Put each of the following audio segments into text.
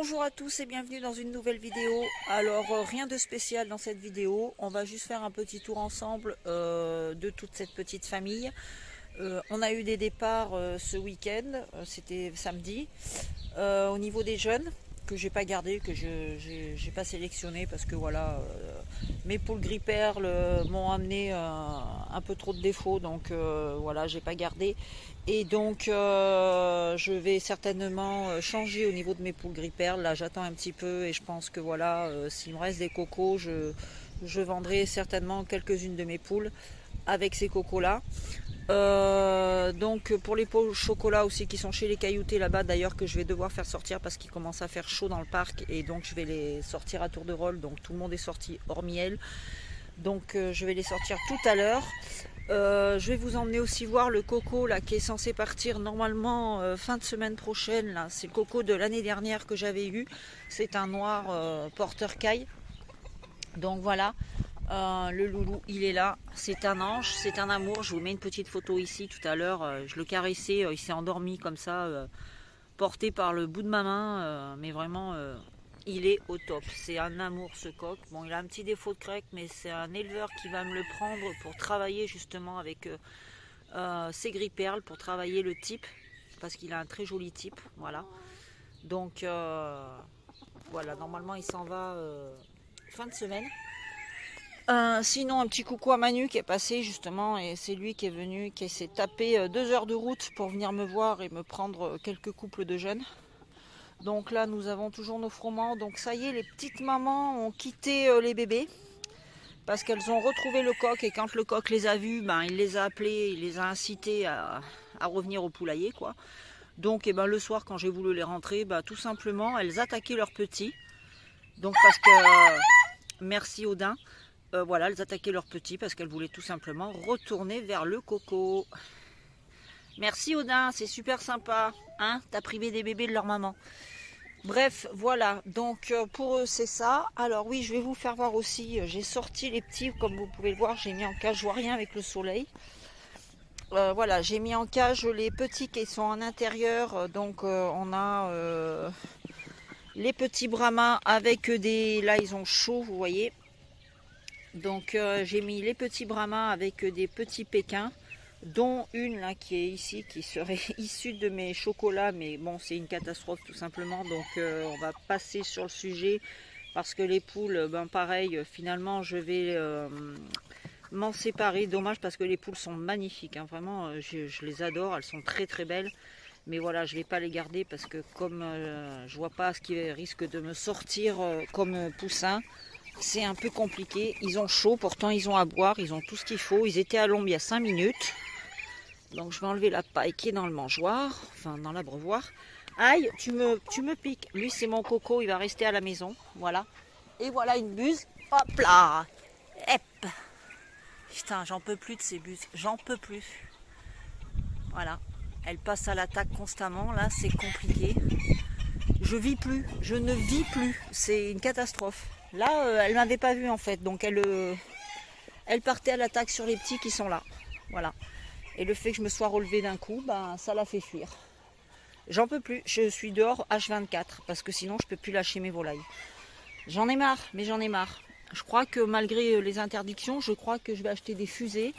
Bonjour à tous et bienvenue dans une nouvelle vidéo. Alors rien de spécial dans cette vidéo, on va juste faire un petit tour ensemble de toute cette petite famille. On a eu des départs ce week-end, c'était samedi. Au niveau des jeunes, que j'ai pas gardé, que j'ai pas sélectionné parce que voilà, mes poules gris-perles m'ont amené un peu trop de défauts, donc voilà, j'ai pas gardé. Et donc je vais certainement changer au niveau de mes poules gris-perles. Là j'attends un petit peu et je pense que voilà, s'il me reste des cocos, je vendrai certainement quelques-unes de mes poules avec ces cocos là. Donc pour les pots au chocolat aussi qui sont chez les cailloutés là-bas, d'ailleurs, que je vais devoir faire sortir parce qu'il commence à faire chaud dans le parc, et donc je vais les sortir à tour de rôle. Donc tout le monde est sorti hormis elle, donc je vais les sortir tout à l'heure. Je vais vous emmener aussi voir le coco là qui est censé partir normalement fin de semaine prochaine. Là c'est le coco de l'année dernière que j'avais eu, c'est un noir porteur caille. Donc voilà, le loulou il est là, c'est un ange, c'est un amour. Je vous mets une petite photo ici tout à l'heure, je le caressais, il s'est endormi comme ça, porté par le bout de ma main, mais vraiment il est au top, c'est un amour ce coq. Bon, il a un petit défaut de crèque, mais c'est un éleveur qui va me le prendre pour travailler justement avec ses gris-perles, pour travailler le type, parce qu'il a un très joli type, voilà. Donc voilà, normalement il s'en va fin de semaine. Sinon, un petit coucou à Manu qui est passé justement, et c'est lui qui est venu, qui s'est tapé 2 heures de route pour venir me voir et me prendre quelques couples de jeunes. Donc là nous avons toujours nos froment. Donc ça y est, les petites mamans ont quitté les bébés parce qu'elles ont retrouvé le coq, et quand le coq les a vus, ben, il les a appelés, il les a incités à revenir au poulailler quoi. Donc et ben, le soir quand j'ai voulu les rentrer, ben, tout simplement elles attaquaient leurs petits. Donc parce que merci Odin. Voilà, elles attaquaient leurs petits parce qu'elles voulaient tout simplement retourner vers le coco. Merci Odin, c'est super sympa. Hein, t'as privé des bébés de leur maman. Bref, voilà, donc pour eux c'est ça. Alors oui, je vais vous faire voir aussi, j'ai sorti les petits, comme vous pouvez le voir, j'ai mis en cage, je vois rien avec le soleil. Voilà, j'ai mis en cage les petits qui sont en intérieur. Donc on a les petits brahmas avec des... Là ils ont chaud, vous voyez. Donc j'ai mis les petits brahmas avec des petits pékins, dont une là qui est ici, qui serait issue de mes chocolats, mais bon c'est une catastrophe tout simplement. Donc on va passer sur le sujet, parce que les poules, ben pareil, finalement je vais m'en séparer. Dommage, parce que les poules sont magnifiques, hein, vraiment je les adore, elles sont très très belles. Mais voilà, je ne vais pas les garder parce que comme je vois pas ce qui risque de me sortir comme poussin, c'est un peu compliqué. Ils ont chaud, pourtant ils ont à boire, ils ont tout ce qu'il faut. Ils étaient à l'ombre il y a 5 minutes. Donc je vais enlever la paille qui est dans le mangeoir, enfin dans l'abreuvoir. Aïe, tu me piques. Lui c'est mon coco, il va rester à la maison. Voilà. Et voilà une buse. Hop là. Hep. Putain, j'en peux plus de ces buses. J'en peux plus. Voilà. Elle passe à l'attaque constamment. Là, c'est compliqué. Je vis plus. Je ne vis plus. C'est une catastrophe. Là, elle m'avait pas vu en fait. Donc, elle partait à l'attaque sur les petits qui sont là. Voilà. Et le fait que je me sois relevée d'un coup, ben, ça l'a fait fuir. J'en peux plus. Je suis dehors H24. Parce que sinon, je peux plus lâcher mes volailles. J'en ai marre. Mais j'en ai marre. Je crois que malgré les interdictions, je crois que je vais acheter des fusées.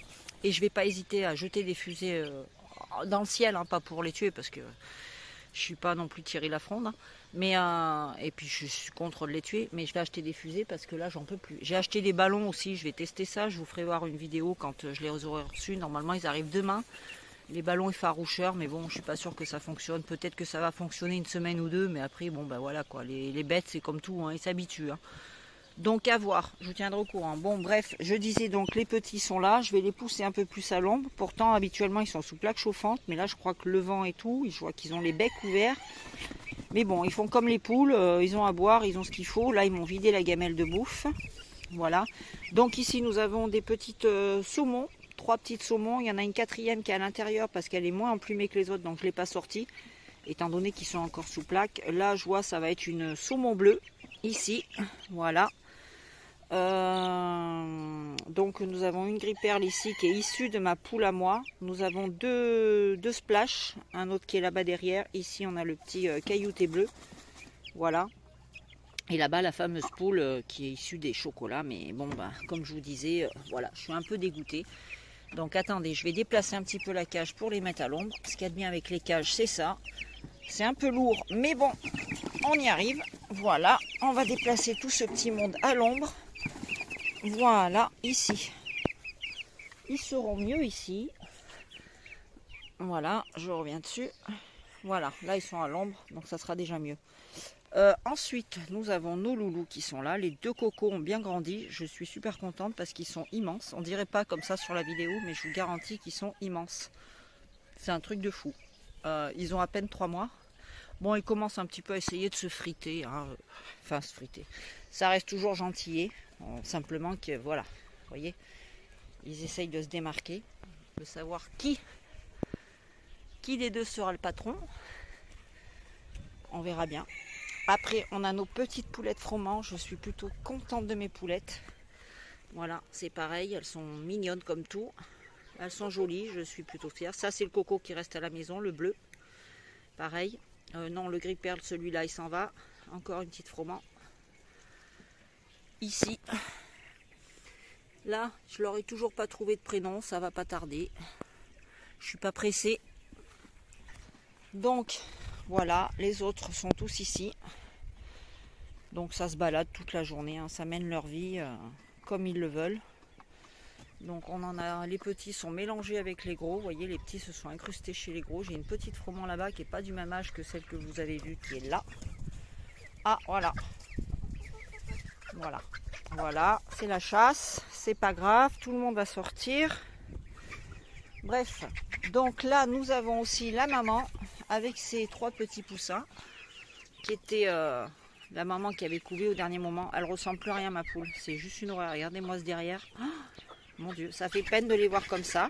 Et je vais pas hésiter à jeter des fusées dans le ciel, hein, pas pour les tuer parce que je suis pas non plus Thierry Lafronde, hein, mais et puis je suis contre de les tuer, mais je vais acheter des fusées parce que là j'en peux plus. J'ai acheté des ballons aussi, je vais tester ça, je vous ferai voir une vidéo quand je les aurai reçus. Normalement ils arrivent demain, les ballons effaroucheurs, mais bon je suis pas sûre que ça fonctionne. Peut-être que ça va fonctionner une semaine ou deux, mais après bon ben voilà quoi, les bêtes c'est comme tout, hein, ils s'habituent, hein. Donc à voir, je vous tiendrai au courant. Bon bref, je disais donc les petits sont là, je vais les pousser un peu plus à l'ombre. Pourtant habituellement ils sont sous plaque chauffante, mais là je crois que le vent et tout, je vois qu'ils ont les becs ouverts. Mais bon, ils font comme les poules, ils ont à boire, ils ont ce qu'il faut. Là ils m'ont vidé la gamelle de bouffe. Voilà. Donc ici nous avons des petites saumons, 3 petites saumons. Il y en a une 4e qui est à l'intérieur parce qu'elle est moins emplumée que les autres, donc je ne l'ai pas sortie, étant donné qu'ils sont encore sous plaque. Là je vois ça va être une saumon bleue, ici, voilà. Donc nous avons une gris-perle ici qui est issue de ma poule à moi. Nous avons deux splash, un autre qui est là-bas derrière. Ici on a le petit caillouté bleu. Voilà, Et là-bas, la fameuse poule qui est issue des chocolats. Mais bon, bah, comme je vous disais, voilà, je suis un peu dégoûtée. Donc attendez, je vais déplacer un petit peu la cage pour les mettre à l'ombre. Ce qu'il y a de bien avec les cages, c'est ça. C'est un peu lourd, mais bon, on y arrive. Voilà, on va déplacer tout ce petit monde à l'ombre. Voilà, ici. Ils seront mieux ici. Voilà, je reviens dessus. Voilà, là ils sont à l'ombre, donc ça sera déjà mieux. Ensuite, nous avons nos loulous qui sont là. Les 2 cocos ont bien grandi. Je suis super contente parce qu'ils sont immenses. On dirait pas comme ça sur la vidéo, mais je vous garantis qu'ils sont immenses. C'est un truc de fou. Ils ont à peine 3 mois. Bon, ils commencent un petit peu à essayer de se friter. Hein. Enfin, se friter. Ça reste toujours gentillet. Simplement que, voilà, vous voyez, ils essayent de se démarquer, de savoir qui des deux sera le patron. On verra bien. Après, on a nos petites poulettes froment. Je suis plutôt contente de mes poulettes. Voilà, c'est pareil. Elles sont mignonnes comme tout. Elles sont jolies. Je suis plutôt fière. Ça, c'est le coco qui reste à la maison, le bleu. Pareil. Non, le gris perle, celui-là, il s'en va. Encore une petite froment. Ici. Là, je leur ai toujours pas trouvé de prénom. Ça va pas tarder. Je suis pas pressée. Donc, voilà. Les autres sont tous ici. Donc ça se balade toute la journée, hein, ça mène leur vie comme ils le veulent. Donc on en a, les petits sont mélangés avec les gros, vous voyez les petits se sont incrustés chez les gros. J'ai une petite froment là-bas qui n'est pas du même âge que celle que vous avez vue qui est là. Ah voilà, voilà, c'est la chasse, c'est pas grave, tout le monde va sortir. Bref, donc là nous avons aussi la maman avec ses 3 petits poussins qui étaient... la maman qui avait couvé au dernier moment, elle ressemble plus à rien ma poule. C'est juste une horreur. Regardez-moi ce derrière. Oh, mon Dieu, ça fait peine de les voir comme ça.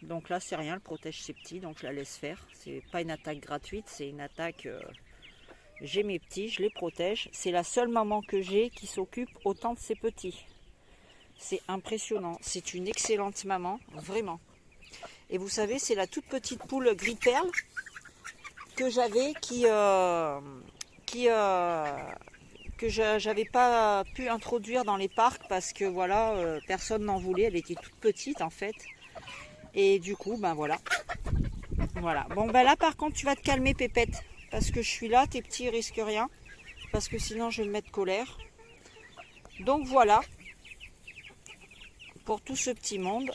Donc là, c'est rien, elle protège ses petits, donc je la laisse faire. C'est pas une attaque gratuite, c'est une attaque... j'ai mes petits, je les protège. C'est la seule maman que j'ai qui s'occupe autant de ses petits. C'est impressionnant. C'est une excellente maman, vraiment. Et vous savez, c'est la toute petite poule gris perle que j'avais que j'avais pas pu introduire dans les parcs parce que voilà, personne n'en voulait, elle était toute petite en fait. Et du coup, ben voilà. Voilà. Bon ben là par contre tu vas te calmer Pépette, parce que je suis là, tes petits ils risquent rien, parce que sinon je vais me mettre colère. Donc voilà, pour tout ce petit monde.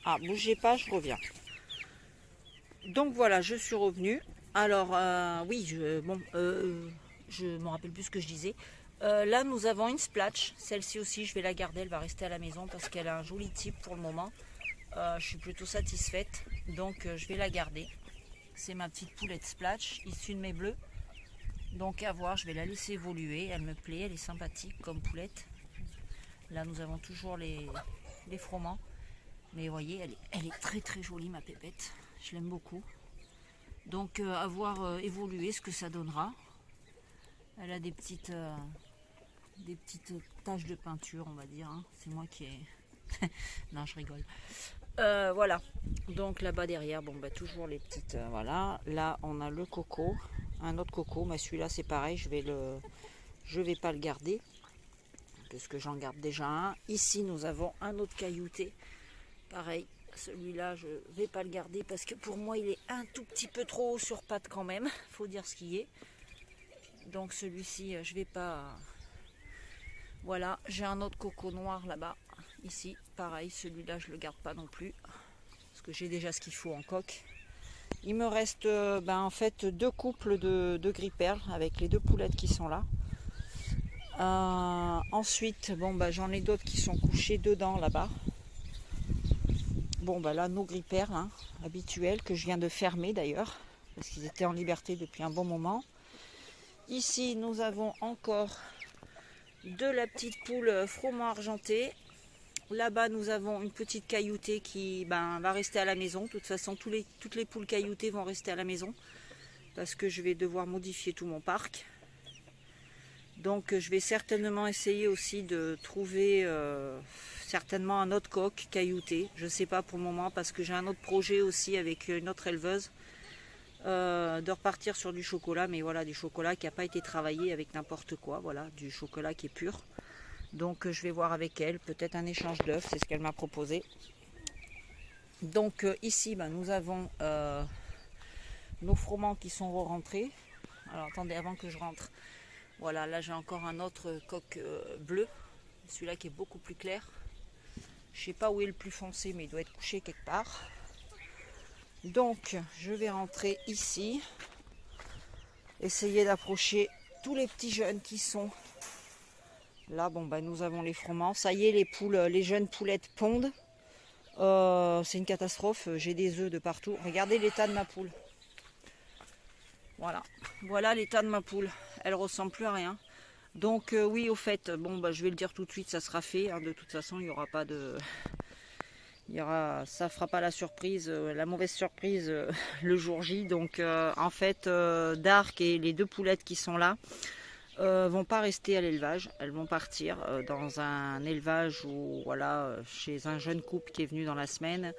Ah, bougez pas, je reviens. Donc voilà, je suis revenue. Alors oui, je me rappelle plus ce que je disais. Là, nous avons une splatch. Celle-ci aussi, je vais la garder. Elle va rester à la maison parce qu'elle a un joli type pour le moment. Je suis plutôt satisfaite. Donc, je vais la garder. C'est ma petite poulette splatch, issue de mes bleus. Donc, à voir, je vais la laisser évoluer. Elle me plaît, elle est sympathique comme poulette. Là, nous avons toujours les froments. Mais vous voyez, elle est très très jolie, ma pépette. Je l'aime beaucoup. Donc, à voir évoluer ce que ça donnera. Elle a des petites taches de peinture, on va dire. Hein. C'est moi qui ai... non, je rigole. Voilà. Donc là-bas derrière, bon, bah, toujours les petites... voilà. Là, on a le coco. Un autre coco. Mais celui-là, c'est pareil. Je vais pas le garder. Parce que j'en garde déjà un. Ici, nous avons un autre caillouté. Pareil. Celui-là, je vais pas le garder parce que pour moi, il est un tout petit peu trop haut sur pattes quand même. Faut dire ce qu'il est. Donc celui-ci, je vais pas... Voilà, j'ai un autre coco noir là-bas. Ici, pareil, celui-là, je le garde pas non plus. Parce que j'ai déjà ce qu'il faut en coque. Il me reste en fait 2 couples de gris perle avec les 2 poulettes qui sont là. Ensuite, bon, j'en ai d'autres qui sont couchés dedans là-bas. Bon, là, nos gris perles, hein, habituels, que je viens de fermer d'ailleurs. Parce qu'ils étaient en liberté depuis un bon moment. Ici, nous avons encore de la petite poule froment argenté. Là-bas, nous avons une petite cailloutée qui va rester à la maison. De toute façon, toutes les poules cailloutées vont rester à la maison. Parce que je vais devoir modifier tout mon parc. Donc, je vais certainement essayer aussi de trouver certainement un autre coq caillouté. Je ne sais pas pour le moment parce que j'ai un autre projet aussi avec une autre éleveuse. de repartir sur du chocolat, mais voilà, du chocolat qui n'a pas été travaillé avec n'importe quoi, voilà, du chocolat qui est pur. Donc je vais voir avec elle, peut-être un échange d'œufs, c'est ce qu'elle m'a proposé. Donc ici, nous avons nos froment qui sont rentrés. Alors attendez, avant que je rentre, voilà, là j'ai encore un autre coq bleu, celui-là qui est beaucoup plus clair. Je sais pas où est le plus foncé, mais il doit être couché quelque part. Donc je vais rentrer ici, essayer d'approcher tous les petits jeunes qui sont là. Bon nous avons les froments, ça y est, les poules, les jeunes poulettes pondent. C'est une catastrophe, j'ai des œufs de partout. Regardez l'état de ma poule. Voilà l'état de ma poule, elle ressemble plus à rien. Donc oui, au fait, je vais le dire tout de suite, ça sera fait, hein. De toute façon il n'y aura pas de... ça fera pas la surprise, la mauvaise surprise le jour J. Donc en fait, Dark et les deux poulettes qui sont là vont pas rester à l'élevage. Elles vont partir dans un élevage où, voilà, chez un jeune couple qui est venu dans la semaine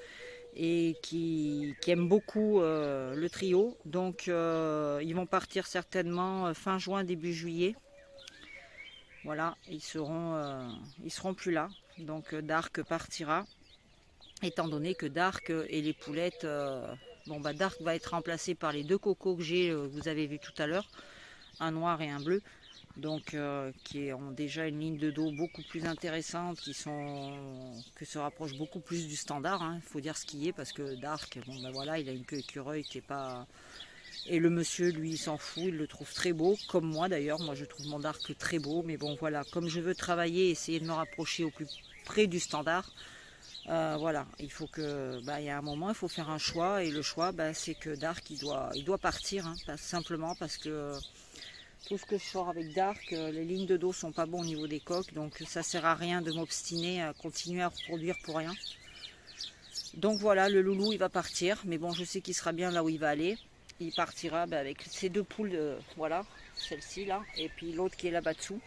et qui aime beaucoup le trio. Donc ils vont partir certainement fin juin, début juillet. Voilà, ils seront plus là. Donc Dark partira. Étant donné que Dark et les poulettes, Dark va être remplacé par les deux cocos que j'ai, vous avez vu tout à l'heure, un noir et un bleu, donc qui ont déjà une ligne de dos beaucoup plus intéressante, que se rapproche beaucoup plus du standard, hein. Il faut dire ce qui est, parce que Dark, voilà, il a une queue écureuil qui est pas... Et le monsieur, lui, il s'en fout, il le trouve très beau, comme moi d'ailleurs. Moi je trouve mon Dark très beau, mais bon voilà, comme je veux travailler, essayer de me rapprocher au plus près du standard, voilà, il faut que, il y a un moment, il faut faire un choix, et le choix, c'est que Dark, il doit partir, hein, simplement parce que tout ce que je sors avec Dark, les lignes de dos sont pas bonnes au niveau des coques, donc ça sert à rien de m'obstiner à continuer à reproduire pour rien. Donc voilà, le loulou, il va partir, mais bon, je sais qu'il sera bien là où il va aller. Il partira avec ces deux poules, voilà, celle-ci là, et puis l'autre qui est là-bas dessous.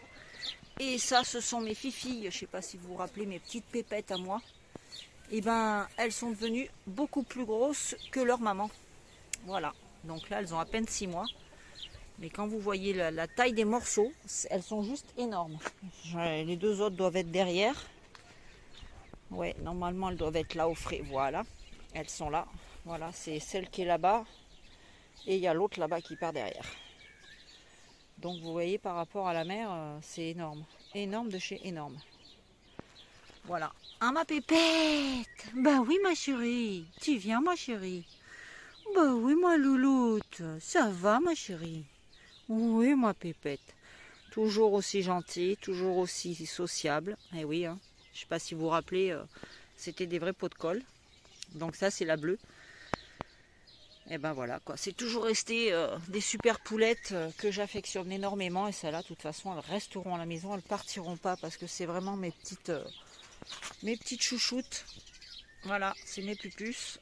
Et ça, ce sont mes fifilles, je sais pas si vous vous rappelez, mes petites pépettes à moi. Et elles sont devenues beaucoup plus grosses que leur maman. Voilà, donc là elles ont à peine 6 mois. Mais quand vous voyez la taille des morceaux, elles sont juste énormes. Les deux autres doivent être derrière. Ouais, normalement elles doivent être là au frais. Voilà, elles sont là. Voilà, c'est celle qui est là-bas. Et il y a l'autre là-bas qui part derrière. Donc vous voyez, par rapport à la mère, c'est énorme. Énorme de chez énorme. Voilà. Ah, ma pépette! Bah oui, ma chérie. Tu viens, ma chérie? Bah oui, ma louloute. Ça va, ma chérie? Oui, ma pépette. Toujours aussi gentille, toujours aussi sociable. Eh oui, hein. Je sais pas si vous vous rappelez, c'était des vrais pots de colle. Donc ça, c'est la bleue. Et voilà, quoi. C'est toujours resté des super poulettes que j'affectionne énormément. Et celles-là, de toute façon, elles resteront à la maison. Elles partiront pas parce que c'est vraiment mes petites chouchoutes. Voilà, c'est mes pupus.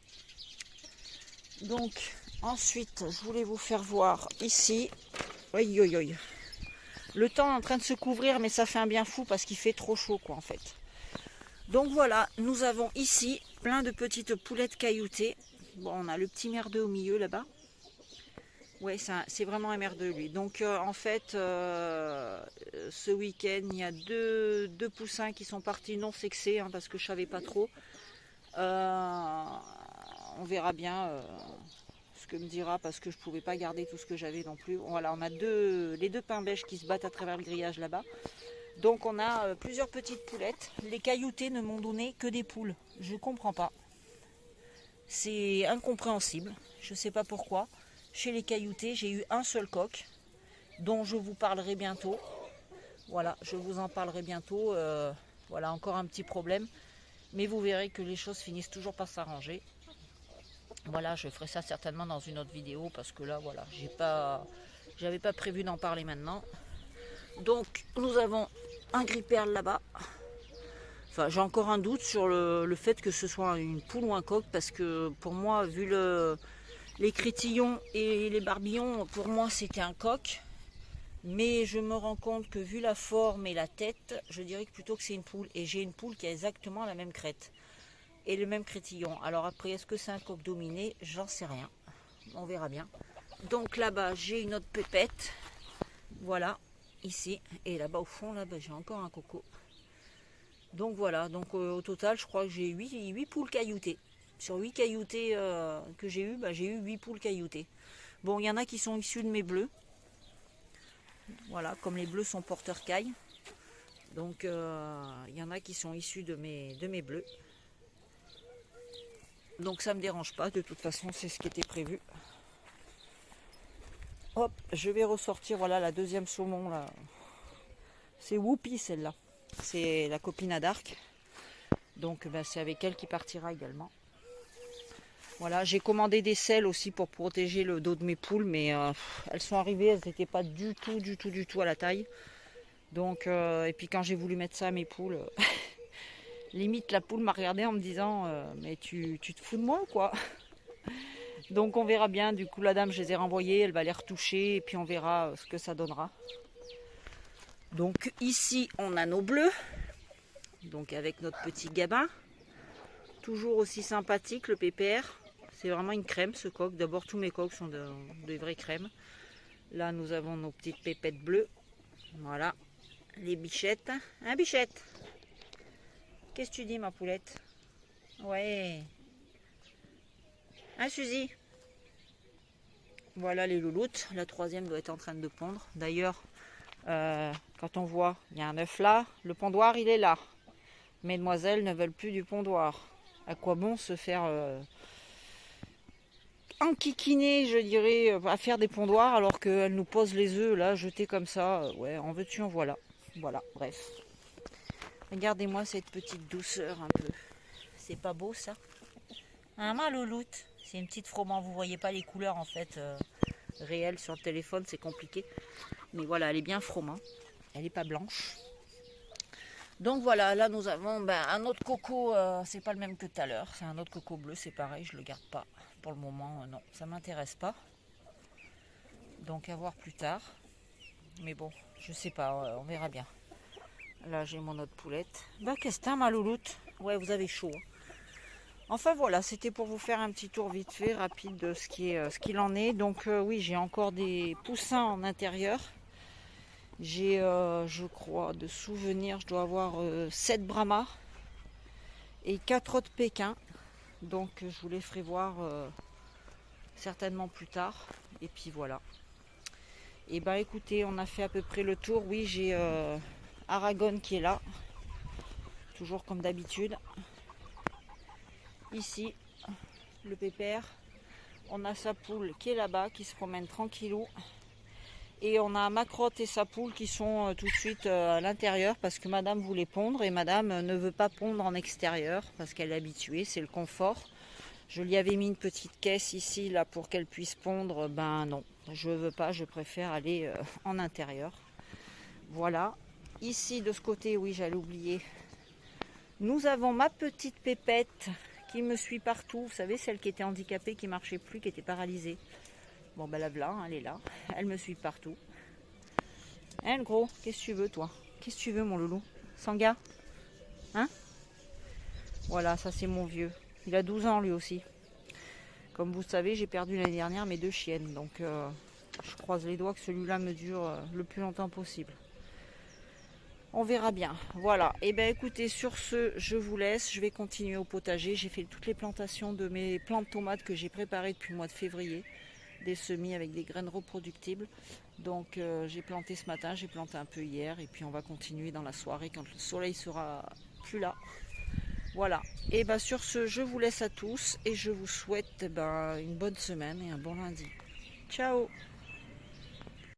Donc ensuite, je voulais vous faire voir ici. Oi, oi, oi. Le temps est en train de se couvrir, mais ça fait un bien fou parce qu'il fait trop chaud, quoi, en fait. Donc voilà, nous avons ici plein de petites poulettes cailloutées. Bon, on a le petit merdeux au milieu là-bas. Ouais, c'est vraiment un merdeux, lui. Donc en fait, ce week-end, il y a deux poussins qui sont partis non sexés, hein, parce que je savais pas trop. On verra bien ce que me dira, parce que je pouvais pas garder tout ce que j'avais non plus. Voilà, on a les deux pains beiges qui se battent à travers le grillage là-bas. Donc on a plusieurs petites poulettes. Les cailloutés ne m'ont donné que des poules. Je comprends pas. C'est incompréhensible. Je sais pas pourquoi. Chez les cailloutés, j'ai eu un seul coq, dont je vous parlerai bientôt. Voilà, je vous en parlerai bientôt. Voilà, encore un petit problème. Mais vous verrez que les choses finissent toujours par s'arranger. Voilà, je ferai ça certainement dans une autre vidéo, parce que là, voilà, j'avais pas prévu d'en parler maintenant. Donc, nous avons un gris-perle là-bas. Enfin, j'ai encore un doute sur le fait que ce soit une poule ou un coq, parce que pour moi, vu les crétillons et les barbillons, pour moi, c'était un coq. Mais je me rends compte que vu la forme et la tête, je dirais que plutôt que c'est une poule. Et j'ai une poule qui a exactement la même crête et le même crétillon. Alors après, est-ce que c'est un coq dominé? J'en sais rien. on verra bien. Donc là-bas, j'ai une autre pépette. Voilà, ici. Et là-bas au fond, là, j'ai encore un coco. Donc voilà, donc au total, je crois que j'ai 8 poules cailloutées. Sur 8 cailloutés que j'ai eu, j'ai eu 8 poules cailloutées. Bon, il y en a qui sont issus de mes bleus. Voilà, comme les bleus sont porteurs cailles. Donc il y en a qui sont issus de mes bleus. Donc ça ne me dérange pas, de toute façon c'est ce qui était prévu. Hop, je vais ressortir, voilà la deuxième saumon là. C'est Whoopi celle-là. C'est la copine à Dark. Donc c'est avec elle qui partira également. Voilà, j'ai commandé des selles aussi pour protéger le dos de mes poules, mais elles sont arrivées, elles n'étaient pas du tout à la taille. Donc, et puis quand j'ai voulu mettre ça à mes poules, limite la poule m'a regardé en me disant mais tu te fous de moi ou quoi? Donc on verra bien, du coup la dame je les ai renvoyées, elle va les retoucher et puis on verra ce que ça donnera. Donc ici on a nos bleus, donc avec notre petit gabin, toujours aussi sympathique le pépère. C'est vraiment une crème ce coq. D'abord tous mes coqs sont de vraies crèmes. Là nous avons nos petites pépettes bleues. Voilà. Les bichettes. Hein bichette? Qu'est-ce que tu dis ma poulette? Ouais. Hein Suzy? Voilà les louloutes. La troisième doit être en train de pondre. D'ailleurs, quand on voit, il y a un œuf là. Le pondoir il est là. Mesdemoiselles ne veulent plus du pondoir. À quoi bon se faire... enquiquiner, je dirais, à faire des pondoirs alors qu'elle nous pose les œufs là, jetés comme ça. Ouais, en veux-tu, en voilà. Voilà, bref. Regardez-moi cette petite douceur un peu. C'est pas beau ça? Hein, ma louloute? C'est une petite froment, vous voyez pas les couleurs en fait réelles sur le téléphone, c'est compliqué. Mais voilà, elle est bien froment. Elle est pas blanche. Donc voilà, là nous avons un autre coco, c'est pas le même que tout à l'heure, c'est un autre coco bleu, c'est pareil, je le garde pas. Pour le moment, non, ça m'intéresse pas. Donc à voir plus tard. Mais bon, je sais pas, on verra bien. Là j'ai mon autre poulette. Qu'est-ce que t'as ma louloute? Ouais, vous avez chaud. Hein. Enfin voilà, c'était pour vous faire un petit tour vite fait, rapide de ce qu'il en est. Donc oui, j'ai encore des poussins en intérieur. J'ai, je crois, de souvenirs, je dois avoir 7 brahmas et 4 autres pékins. Donc je vous les ferai voir certainement plus tard. Et puis voilà. Et écoutez, on a fait à peu près le tour. Oui, j'ai Aragon qui est là. Toujours comme d'habitude. Ici, le pépère. On a sa poule qui est là-bas, qui se promène tranquillou. Et on a ma crotte et sa poule qui sont tout de suite à l'intérieur parce que madame voulait pondre et madame ne veut pas pondre en extérieur parce qu'elle est habituée, c'est le confort. Je lui avais mis une petite caisse ici là pour qu'elle puisse pondre. Non, je veux pas, je préfère aller en intérieur. Voilà. Ici de ce côté, oui, j'allais oublier. Nous avons ma petite pépette qui me suit partout. Vous savez, celle qui était handicapée, qui marchait plus, qui était paralysée. Bon, la voilà, elle est là. Elle me suit partout. Hein, le gros, qu'est-ce que tu veux, toi? Qu'est-ce que tu veux, mon loulou? Sanga? Hein? Voilà, ça c'est mon vieux. Il a 12 ans, lui aussi. Comme vous le savez, j'ai perdu l'année dernière mes 2 chiennes. Donc, je croise les doigts que celui-là me dure le plus longtemps possible. On verra bien. Voilà. Et écoutez, sur ce, je vous laisse. Je vais continuer au potager. J'ai fait toutes les plantations de mes plants de tomates que j'ai préparées depuis le mois de février. Des semis avec des graines reproductibles. Donc j'ai planté ce matin, j'ai planté un peu hier et puis on va continuer dans la soirée quand le soleil sera plus là. Voilà. Et sur ce, je vous laisse à tous et je vous souhaite une bonne semaine et un bon lundi. Ciao!